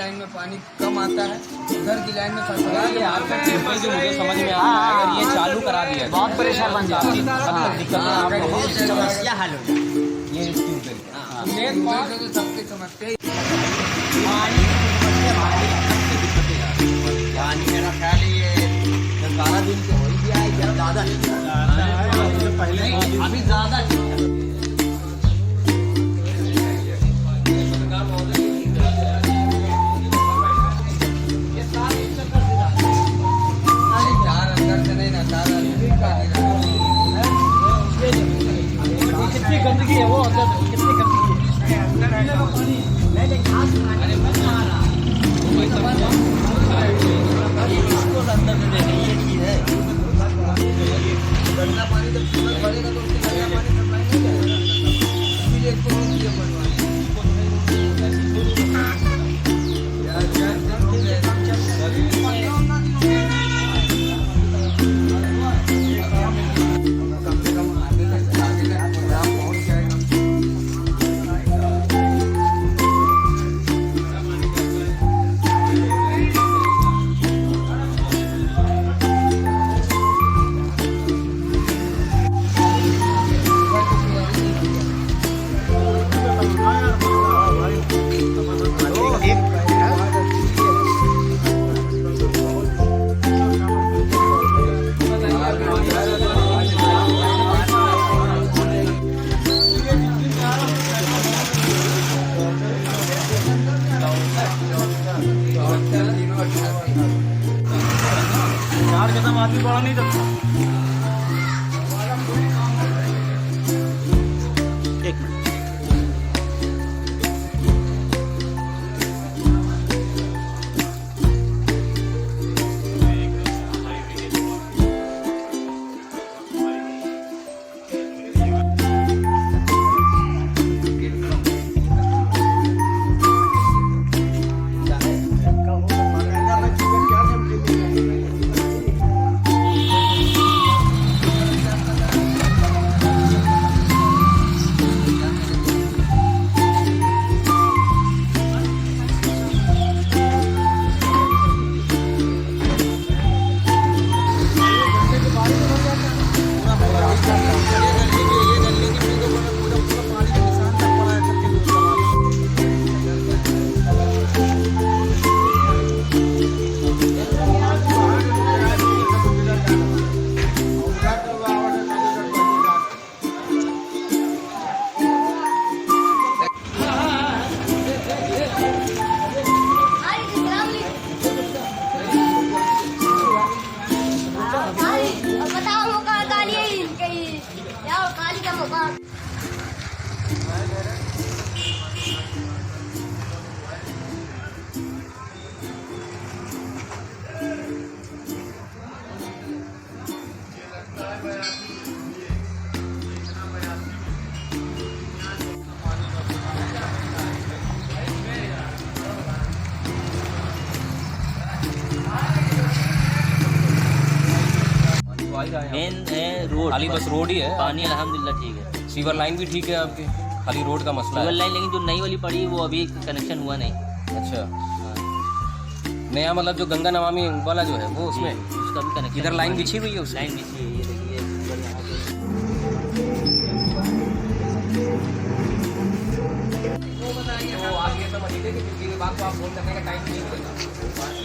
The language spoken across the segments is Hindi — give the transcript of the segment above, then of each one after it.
लाइन में पानी कम आता है, उधर की लाइन में ये आपका टेबल जो मुझे समझ में आ रहा है, अगर ये चालू करा दिया है, बहुत परेशान बन जाता है। मतलब दिक्कत आपको समस्या हल हो जाए। ये ट्यूबवेल मेन बात है तो सबके समझते हैं। पानी पानी मेरा ख्याल है ये 12 दिन के हो गया है या ज़्यादा पहले अभी ज़्यादा चार अंदर से नहीं ना, चार कितनी गंदगी है वो अंदर, कितनी गंदगी है अंदर है इसको अंदर से देखें, ये चीज़ है। गंदा पानी जब सूरज भरेगा तो उससे गंदा पानी सप्लाई नहीं जाएगा, इसीलिए इसको रोक दिया बनवाने। कम से कम आगे तक प्रोग्राम पहुँच जाएगा। चार कदम आदमी बड़ा नहीं सकता। एक मिनट मेन रोड, खाली बस रोड ही है। पानी अल्हम्दुलिल्लाह ठीक है। सीवर लाइन भी ठीक है आपकी, खाली रोड का मसला सिविल है। लाइन लेकिन जो नई वाली पड़ी वो अभी कनेक्शन हुआ नहीं। अच्छा, नया मतलब जो गंगा नमामि वाला जो है वो उसमें उसका भी कनेक्शन इधर लाइन बिछी हुई है उसकी। लाइन बिछी है, ये देखिए ऊपर यहाँ पे। तो आप ये समझिए कि किसी बात को आप फोन करने का टाइम नहीं मिलेगा,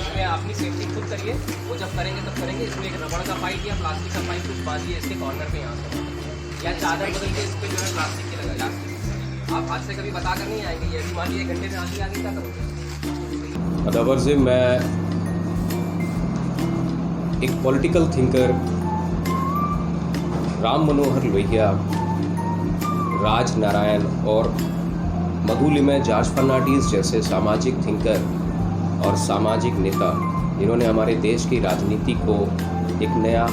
इसमें अपनी सेफ्टी खुद करिए। वो जब करेंगे तब करेंगे। इसमें एक रबड़ का पाइप या प्लास्टिक का पाइप कुछ बांधिए इसके कॉर्नर पे यहाँ से, या चादर बदल के इस पर जो है प्लास्टिक की लगा ला। आप आज से कभी बता कर नहीं आएंगे, ये मान लीजिए 1 घंटे में आगे आगे क्या करोगे। अदावर से मैं एक पॉलिटिकल थिंकर राम मनोहर लोहिया, राज नारायण और मधुलिमय जॉर्ज फर्नांडीज जैसे सामाजिक थिंकर और सामाजिक नेता जिन्होंने हमारे देश की राजनीति को एक नया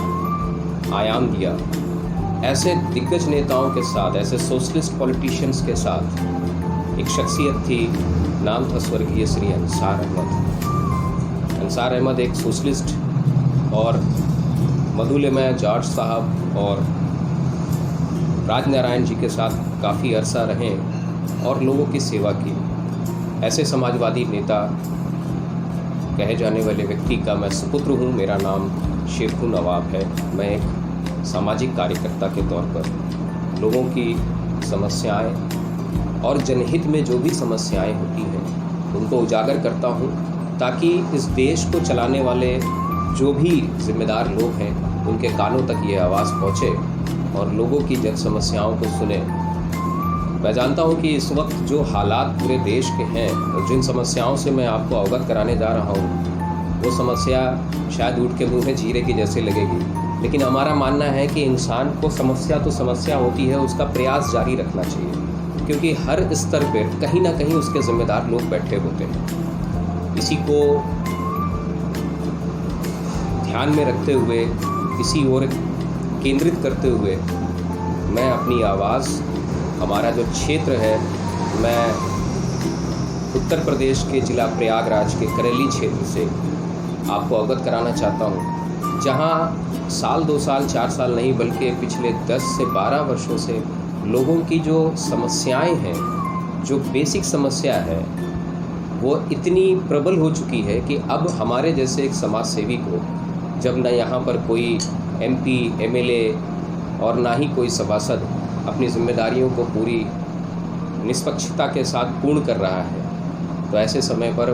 आयाम दिया, ऐसे दिग्गज नेताओं के साथ, ऐसे सोशलिस्ट पॉलिटिशियंस के साथ एक शख्सियत थी, नाम था स्वर्गीय श्री अंसार अहमद। अंसार अहमद एक सोशलिस्ट और मधुलिमय जॉर्ज साहब और राज नारायण जी के साथ काफ़ी अरसा रहे और लोगों की सेवा की। ऐसे समाजवादी नेता कहे जाने वाले व्यक्ति का मैं सुपुत्र हूँ। मेरा नाम शेखू नवाब है। मैं एक सामाजिक कार्यकर्ता के तौर पर लोगों की समस्याएं और जनहित में जो भी समस्याएं होती हैं उनको उजागर करता हूँ, ताकि इस देश को चलाने वाले जो भी जिम्मेदार लोग हैं उनके कानों तक ये आवाज़ पहुँचे और लोगों की जन समस्याओं को सुने। मैं जानता हूँ कि इस वक्त जो हालात पूरे देश के हैं और जिन समस्याओं से मैं आपको अवगत कराने जा रहा हूँ वो समस्या शायद ऊँट के मुँह में जीरे की जैसे लगेगी, लेकिन हमारा मानना है कि इंसान को समस्या तो समस्या होती है, उसका प्रयास जारी रखना चाहिए, क्योंकि हर स्तर पर कहीं ना कहीं उसके ज़िम्मेदार लोग बैठे होते हैं। इसी को ध्यान में रखते हुए, इसी ओर केंद्रित करते हुए मैं अपनी आवाज़, हमारा जो क्षेत्र है, मैं उत्तर प्रदेश के ज़िला प्रयागराज के करेली क्षेत्र से आपको अवगत कराना चाहता हूँ, जहाँ साल 2 साल 4 साल नहीं बल्कि पिछले 10 से 12 वर्षों से लोगों की जो समस्याएं हैं, जो बेसिक समस्या है, वो इतनी प्रबल हो चुकी है कि अब हमारे जैसे एक समाज सेवी को जब न यहाँ पर कोई MP, MLA और ना ही कोई सभासद अपनी जिम्मेदारियों को पूरी निष्पक्षता के साथ पूर्ण कर रहा है, तो ऐसे समय पर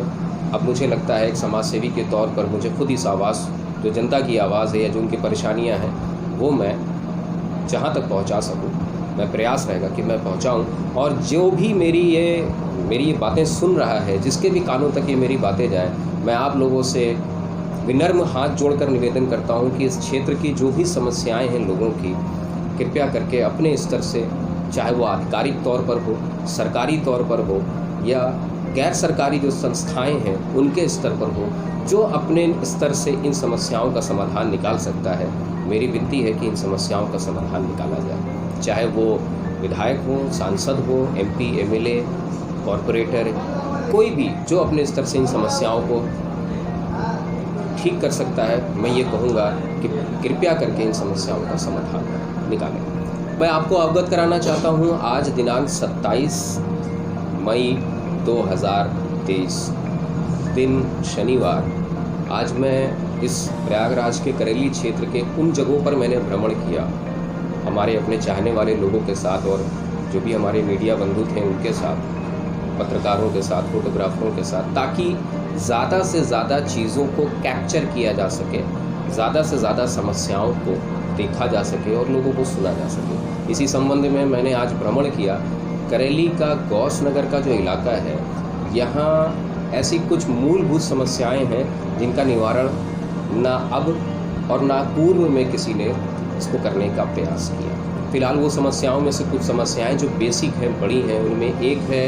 अब मुझे लगता है एक समाज सेवी के तौर पर मुझे खुद इस आवाज़, जो जनता की आवाज़ है या जो उनकी परेशानियां हैं, वो मैं जहां तक पहुंचा सकूं, मैं प्रयास रहेगा कि मैं पहुंचाऊं। और जो भी मेरी ये बातें सुन रहा है, जिसके भी कानों तक ये मेरी बातें जाएं, मैं आप लोगों से विनम्र हाथ जोड़कर निवेदन करता हूं कि इस क्षेत्र की जो भी समस्याएं हैं लोगों की, कृपया करके अपने स्तर से, चाहे वो आधिकारिक तौर पर हो, सरकारी तौर पर हो या गैर सरकारी जो संस्थाएं हैं उनके स्तर पर हो, जो अपने स्तर से इन समस्याओं का समाधान निकाल सकता है, मेरी विनती है कि इन समस्याओं का समाधान निकाला जाए। चाहे वो विधायक हो, सांसद हो, MP, MLA, कॉरपोरेटर, कोई भी जो अपने स्तर से इन समस्याओं को ठीक कर सकता है, मैं ये कहूँगा कि कृपया करके इन समस्याओं का समाधान निकालें। मैं आपको अवगत कराना चाहता हूँ, आज दिनांक 27 मई 2023 दिन शनिवार, आज मैं इस प्रयागराज के करेली क्षेत्र के उन जगहों पर मैंने भ्रमण किया, हमारे अपने चाहने वाले लोगों के साथ और जो भी हमारे मीडिया बंधु थे उनके साथ, पत्रकारों के साथ, फोटोग्राफरों के साथ, ताकि ज़्यादा से ज़्यादा चीज़ों को कैप्चर किया जा सके, ज़्यादा से ज़्यादा समस्याओं को देखा जा सके और लोगों को सुना जा सके। इसी संबंध में मैंने आज भ्रमण किया। करेली का गौस नगर का जो इलाका है, यहाँ ऐसी कुछ मूलभूत समस्याएं हैं जिनका निवारण ना अब और ना पूर्व में किसी ने इसको करने का प्रयास किया। फिलहाल वो समस्याओं में से कुछ समस्याएं जो बेसिक हैं, बड़ी हैं, उनमें एक है,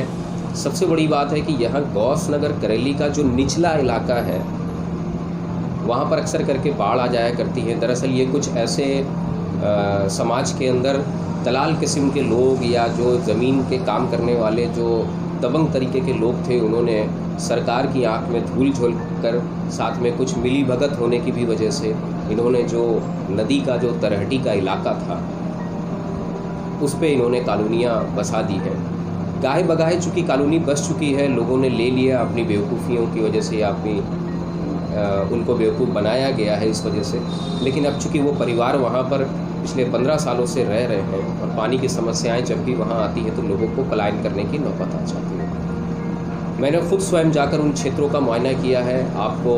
सबसे बड़ी बात है कि यहाँ गौस नगर करेली का जो निचला इलाका है, वहाँ पर अक्सर करके बाढ़ आ जाया करती है। दरअसल ये कुछ ऐसे समाज के अंदर दलाल किस्म के लोग या जो ज़मीन के काम करने वाले जो दबंग तरीके के लोग थे, उन्होंने सरकार की आंख में धूल झोंक कर, साथ में कुछ मिली भगत होने की भी वजह से, इन्होंने जो नदी का जो तरहटी का इलाका था उस पे इन्होंने कॉलोनियाँ बसा दी हैं। गाहे बगाहे चूँकि कॉलोनी बस चुकी है, लोगों ने ले लिया अपनी बेवकूफ़ियों की वजह से या अपनी उनको बेवकूफ़ बनाया गया है इस वजह से। लेकिन अब चूँकि वो परिवार वहाँ पर पिछले 15 सालों से रह रहे हैं और पानी की समस्याएं जब भी वहाँ आती है तो लोगों को पलायन करने की नौबत आ जाती है। मैंने खुद स्वयं जाकर उन क्षेत्रों का मुआयना किया है। आपको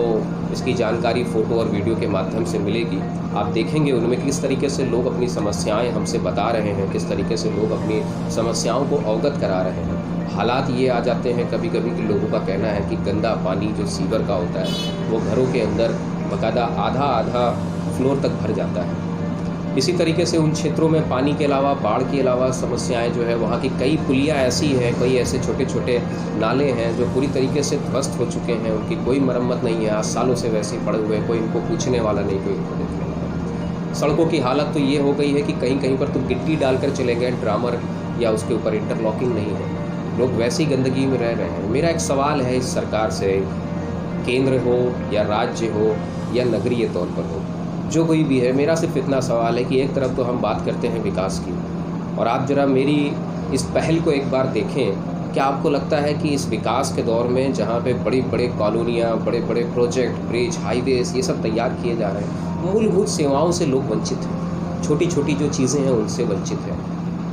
इसकी जानकारी फ़ोटो और वीडियो के माध्यम से मिलेगी। आप देखेंगे उनमें किस तरीके से लोग अपनी समस्याएं हमसे बता रहे हैं, किस तरीके से लोग अपनी समस्याओं को अवगत करा रहे हैं। हालात ये आ जाते हैं कभी कभी कि लोगों का कहना है कि गंदा पानी जो सीवर का होता है वो घरों के अंदर बाकायदा आधा फ्लोर तक भर जाता है। इसी तरीके से उन क्षेत्रों में पानी के अलावा, बाढ़ के अलावा समस्याएं जो है, वहाँ की कई पुलियाँ ऐसी हैं, कई ऐसे छोटे छोटे नाले हैं जो पूरी तरीके से ध्वस्त हो चुके हैं, उनकी कोई मरम्मत नहीं है, आज सालों से वैसे ही पड़े हुए हैं, कोई इनको पूछने वाला नहीं, कोई इनको देखने वाला। सड़कों की हालत तो ये हो गई है कि कहीं कहीं पर तो गिट्टी डालकर चले गए ड्रामर, या उसके ऊपर इंटरलॉकिंग नहीं है, लोग वैसी गंदगी में रह रहे हैं। मेरा एक सवाल है इस सरकार से, केंद्र हो या राज्य हो या नगरीय तौर पर हो, जो कोई भी है, मेरा सिर्फ इतना सवाल है कि एक तरफ तो हम बात करते हैं विकास की, और आप ज़रा मेरी इस पहल को एक बार देखें। क्या आपको लगता है कि इस विकास के दौर में जहाँ पे बड़ी बड़े कॉलोनियाँ, बड़े बड़े प्रोजेक्ट, ब्रिज, हाईवेज ये सब तैयार किए जा रहे हैं, मूलभूत सेवाओं से लोग वंचित हैं, छोटी छोटी जो चीज़ें हैं उनसे वंचित हैं।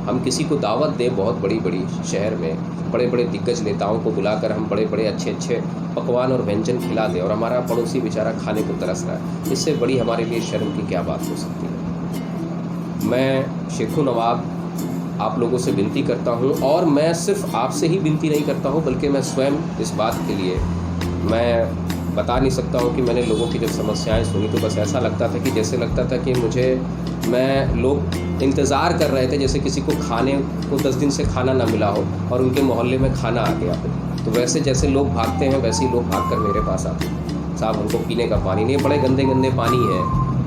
हम किसी को दावत दें बहुत बड़ी बड़ी शहर में, बड़े बड़े दिग्गज नेताओं को बुलाकर हम बड़े बड़े अच्छे अच्छे पकवान और व्यंजन खिला दें और हमारा पड़ोसी बेचारा खाने को तरस रहा है, इससे बड़ी हमारे लिए शर्म की क्या बात हो सकती है। मैं शेखू नवाब आप लोगों से विनती करता हूं, और मैं सिर्फ आपसे ही विनती नहीं करता हूं बल्कि मैं स्वयं इस बात के लिए मैं बता नहीं सकता हूं कि मैंने लोगों की जब समस्याएं सुनी तो बस ऐसा लगता था कि जैसे लगता था कि लोग इंतज़ार कर रहे थे, जैसे किसी को खाने को 10 दिन से खाना ना मिला हो और उनके मोहल्ले में खाना आ गया हो। तो वैसे जैसे लोग भागते हैं वैसे ही लोग भाग कर मेरे पास आते हैं, साहब हमको पीने का पानी नहीं, बड़े गंदे गंदे पानी है,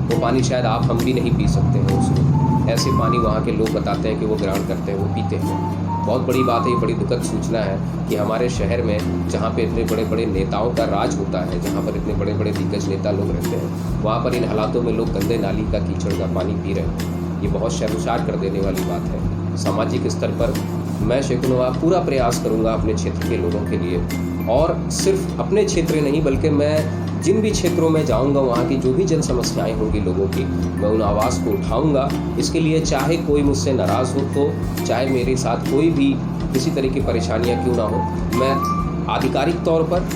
वो पानी शायद आप हम भी नहीं पी सकते हैं उसको, ऐसे पानी वहाँ के लोग बताते हैं कि वो ग्रहण करते हैं, वो पीते हैं। बहुत बड़ी बात है, ये बड़ी दुखद सूचना है कि हमारे शहर में जहाँ पे इतने बड़े बड़े नेताओं का राज होता है, जहाँ पर इतने बड़े बड़े दिग्गज नेता लोग रहते हैं, वहाँ पर इन हालातों में लोग गंदे नाली का कीचड़ का पानी पी रहे हैं। ये बहुत शर्मसार कर देने वाली बात है। सामाजिक स्तर पर मैं शेखू नवाब पूरा प्रयास करूँगा अपने क्षेत्र के लोगों के लिए, और सिर्फ अपने क्षेत्र नहीं बल्कि मैं जिन भी क्षेत्रों में जाऊंगा वहाँ की जो भी जन समस्याएं होंगी लोगों की, मैं उन आवाज़ को उठाऊंगा। इसके लिए चाहे कोई मुझसे नाराज़ हो, तो चाहे मेरे साथ कोई भी किसी तरह की परेशानियां क्यों ना हो, मैं आधिकारिक तौर पर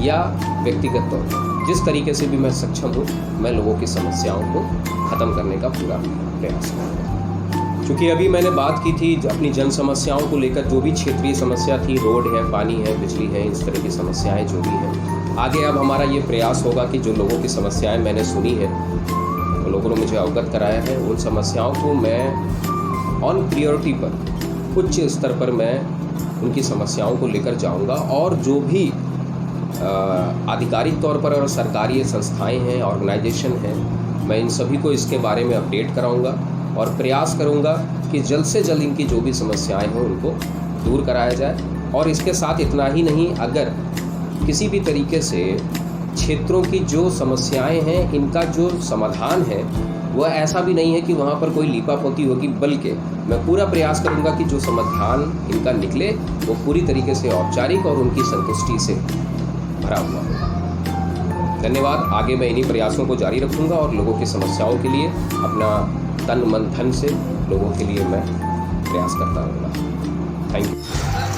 या व्यक्तिगत तौर पर जिस तरीके से भी मैं सक्षम हूँ, मैं लोगों की समस्याओं को ख़त्म करने का पूरा प्रयास करूँगा। चूँकि अभी मैंने बात की थी अपनी जन समस्याओं को लेकर, जो भी क्षेत्रीय समस्या थी, रोड है, पानी है, बिजली है, इस तरह की समस्याएँ जो भी हैं। आगे अब हमारा ये प्रयास होगा कि जो लोगों की समस्याएं मैंने सुनी हैं, वो लोगों ने मुझे अवगत कराया है, उन समस्याओं को मैं ऑन प्रायोरिटी पर, उच्च स्तर पर मैं उनकी समस्याओं को लेकर जाऊंगा, और जो भी आधिकारिक तौर पर और सरकारी संस्थाएं हैं, ऑर्गेनाइजेशन हैं, मैं इन सभी को इसके बारे में अपडेट कराऊंगा और प्रयास करूंगा कि जल्द से जल्द इनकी जो भी समस्याएं हों उनको दूर कराया जाए। और इसके साथ इतना ही नहीं, अगर किसी भी तरीके से क्षेत्रों की जो समस्याएं हैं इनका जो समाधान है वह ऐसा भी नहीं है कि वहाँ पर कोई लीपापोती होगी, बल्कि मैं पूरा प्रयास करूँगा कि जो समाधान इनका निकले वो पूरी तरीके से औपचारिक और उनकी संतुष्टि से भरा हुआ हो। धन्यवाद। आगे मैं इन्हीं प्रयासों को जारी रखूँगा और लोगों की समस्याओं के लिए अपना तन मन धन से लोगों के लिए मैं प्रयास करता रहूँगा। Thank you.